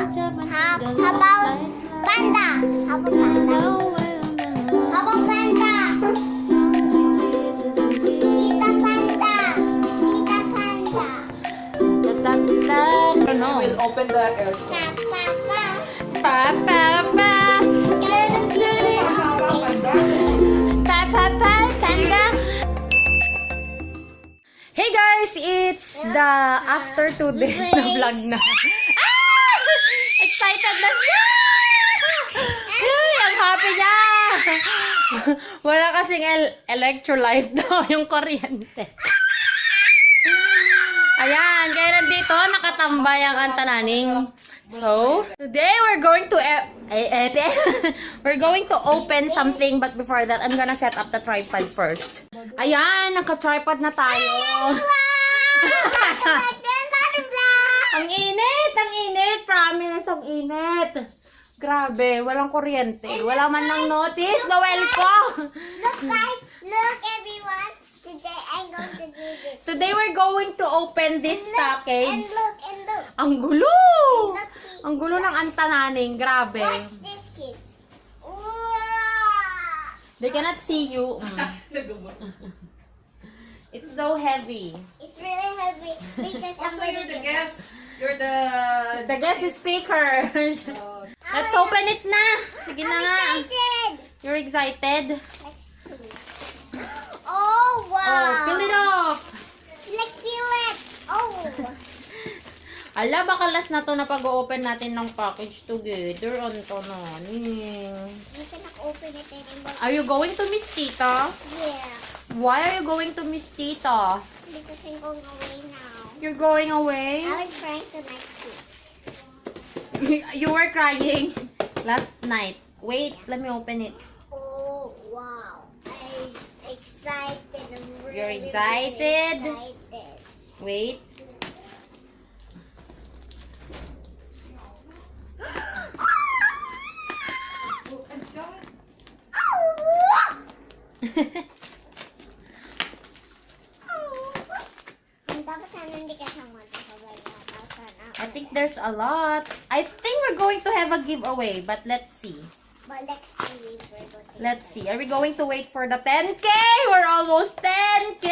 How about panda? How about panda? How about panda? Tita panda. Tita panda. No. We'll open the air. Hey guys, it's the after 2 days na vlog na. Excited na siya! Ay, ang happy niya! Wala kasing electrolyte daw yung kuryente. Ayan, kaya nandito nakatambay ang antananing. So, today we're going to open something, but before that, I'm gonna set up the tripod first. Ayan, naka-tripod na tayo. Ang init, ang init. Promise, ang init. Grabe, walang kuryente. Wala man lang notice. Noel po. Look guys, look everyone. Today I'm going to do this. Today we're going to open this package. And look, and look. Ang gulo! Ang gulo ng antananing. Grabe. Watch this, kids. They cannot see you. It's so heavy. It's really heavy because Also, somebody you're the did- guest. You're the guest speaker. Let's open it na. Sige na nga. Excited. You're excited? Let's see. Oh wow! Oh, peel it off. Let's peel it. Oh. Ala, baka last na to na pag-open natin ng package together. Ano to na? You cannot open it anymore. Are you going to Miss Tita? Yeah. Why are you going to Miss Tita? Because I'm going away now. You're going away? I was trying to make this. You were crying last night. Wait, let me open it. Oh wow! I'm excited. I'm really, You're excited? Really excited. Wait. I think there's a lot. I think we're going to have a giveaway, but let's see. But let's see if we're going to Let's see. Are we going to wait for the 10K? We're almost 10K!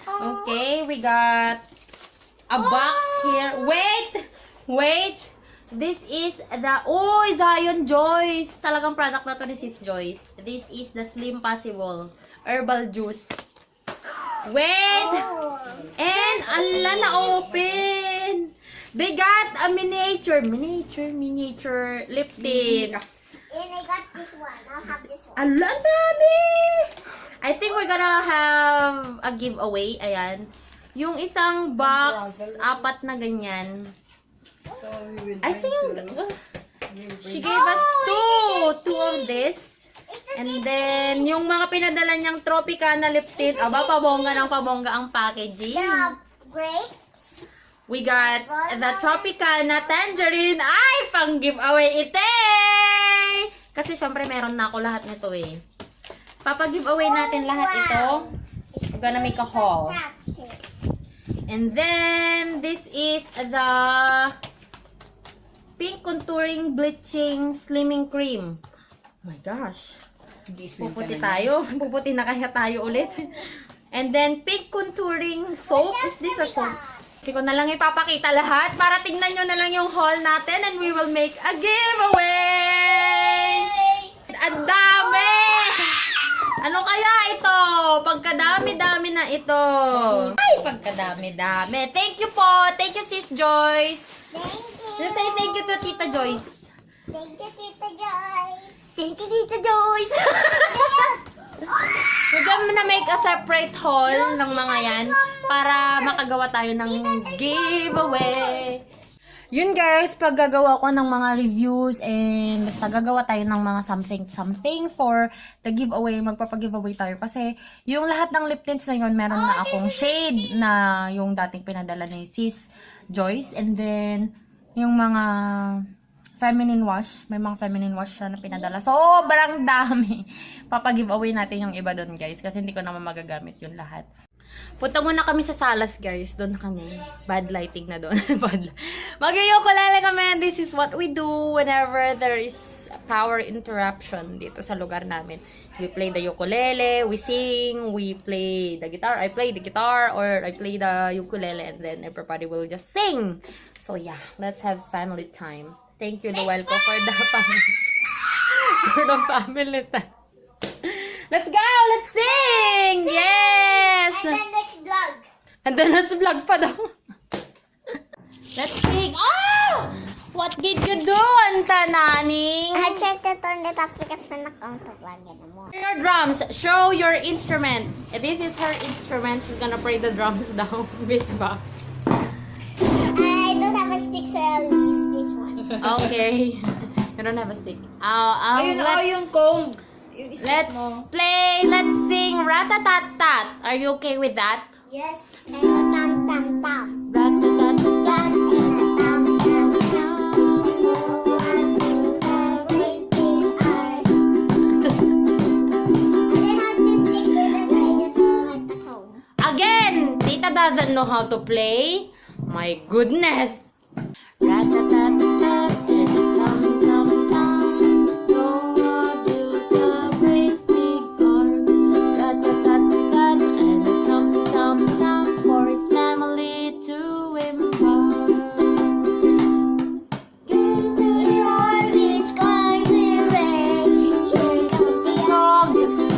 Okay, we got a box here. Wait! This is the... Oh, Zion Joyce! Talagang product na to ni Sis Joyce. This is the Slim Possible Herbal Juice. Wait! Oh. And, ala na open! They got a miniature lip tint. And I got this one. I'll have this one. Ala, ang dami! I think we're gonna have a giveaway. Ayan. Yung isang box, 4 na ganyan. So we will I think she gave us two of this. And then, yung mga pinadala niyang Tropicana lip tint, aba, pabongga ng pabongga ang packaging. They have grapes. We got the Tropicana Tangerine. Ay, pang giveaway ite! Kasi syempre meron na ako lahat nito eh. Papa-giveaway natin lahat ito. We're gonna make a haul. And then, this is the Pink Contouring Bleaching Slimming Cream. Oh my gosh. Puputi tayo. Puputi na kaya tayo ulit. And then, Pink Contouring Soap. Is this a soap? Hindi ko na lang ipapakita lahat para tingnan nyo na lang yung haul natin and we will make a giveaway! Ang dami! Ano kaya ito? Pagkadami-dami na ito. Ay, pagkadami-dami. Thank you po. Thank you, Sis Joyce. Thank you. Just say thank you to Tita Joyce. Thank you, Tita Joyce. Thank you, Tita Joyce. We're gonna make a separate haul ng mga yan para makagawa tayo ng giveaway. Yun guys, pag gagawa ko ng mga reviews and basta gagawa tayo ng mga something for the giveaway, magpapag-giveaway tayo. Kasi yung lahat ng lip tints na yun, meron na akong shade na yung dating pinadala ni Sis Joyce. And then, yung mga feminine wash, may mga feminine wash siya na pinadala. Sobrang dami. Papag-giveaway natin yung iba doon guys, kasi hindi ko naman magagamit yun lahat. Punta muna kami sa Salas, guys. Doon na kami. Bad lighting na doon. Mag-ukulele kami. This is what we do whenever there is power interruption dito sa lugar namin. We play the ukulele, we sing, we play the guitar. I play the guitar or I play the ukulele and then everybody will just sing. So yeah, let's have family time. Thank you, Noel, for the family. For the family time. Let's go! Let's sing! Yes! And then next vlog. And then let's vlog pa daw. Let's sing. Oh! What did you do, Anta Naning? I checked it on the top because we're not going to vlog anymore. Your drums. Show your instrument. This is her instrument. She's gonna play the drums down. Wait ba? I don't have a stick, so I'll use this one. Okay. You don't have a stick. Ayun, yung comb. Yung stick Let's mo. play. Let's sing. Rat-a-tat-tat. Are you okay with that? Yes. And a tam-tam-tam. Rat-a-tat-tat. Again, Tita doesn't know how to play. My goodness. Rat-a-tat-tat and a tum-tum-tum. Noah built a great big barn. Rat-a-tat-tat and a tum-tum-tum for his family to impart. Get into the heart, it's going to rain. Here comes the song.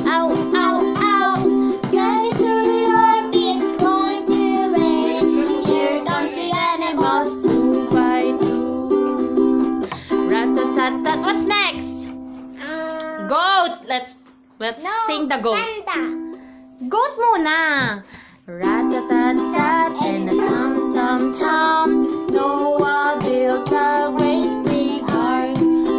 Ow, ow, ow. Get into the heart, it's going to rain. Here comes the animals two by two. Rat-a-tat-tat. What's next? Goat. Let's sing the goat. Panda. Goat muna. Rat-a-tat-tat and a tum-tum-tum. Noah built a great big ark.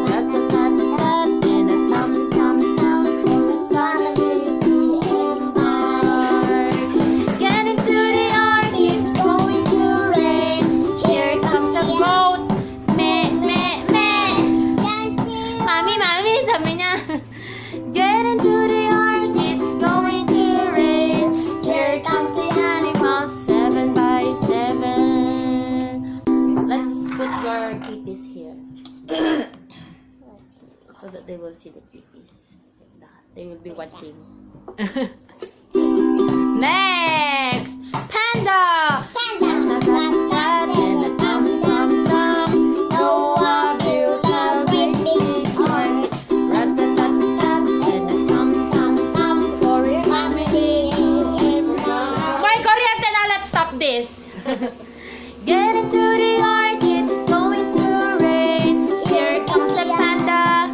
Rat-a-tat-tat and a tum-tum-tum for his family to embark. Get into the ark, it's going to rain. Here comes the goat. Meh, meh, meh. Mami, mami, sabi niya. Get into the ark, it's going to rain. Here comes the animals, 7 by 7. Let's put your kitties here. So that they will see the kitties. Like that. They will be watching. Next! Panda! Rat-a-tat-tat and a tum-tum-tum. Noah built a great big ark. Rat-a-tat-tat and a tum-tum-tum for his family to embark. Why, kuryente na? Let's stop this. Get into the ark, it's going to rain. Here comes the panda.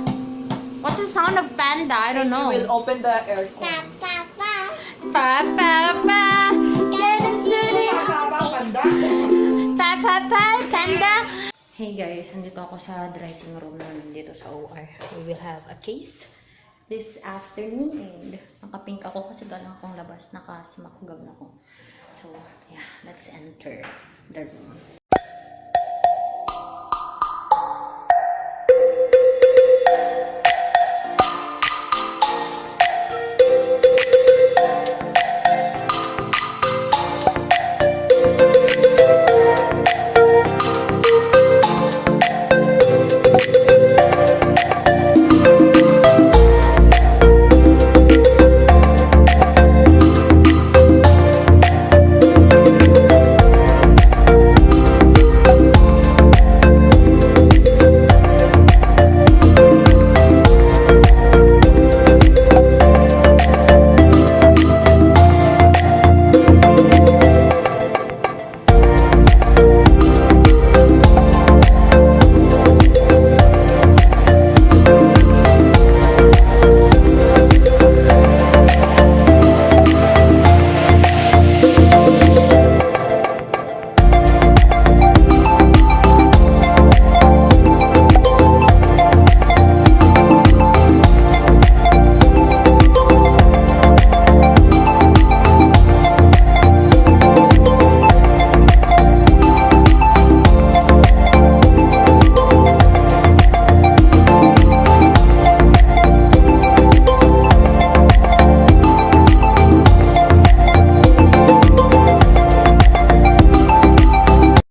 What's the sound of panda? I don't know. We will open the aircon. Pa-pa-pa. Pa pa pa. Get into the Panda. pa pa pa panda. Hey guys, nandito ako sa dressing room namin dito sa OR. We will have a case this afternoon and nakapink ako kasi galang akong labas, naka-smack gown ako. So, yeah, let's enter the room.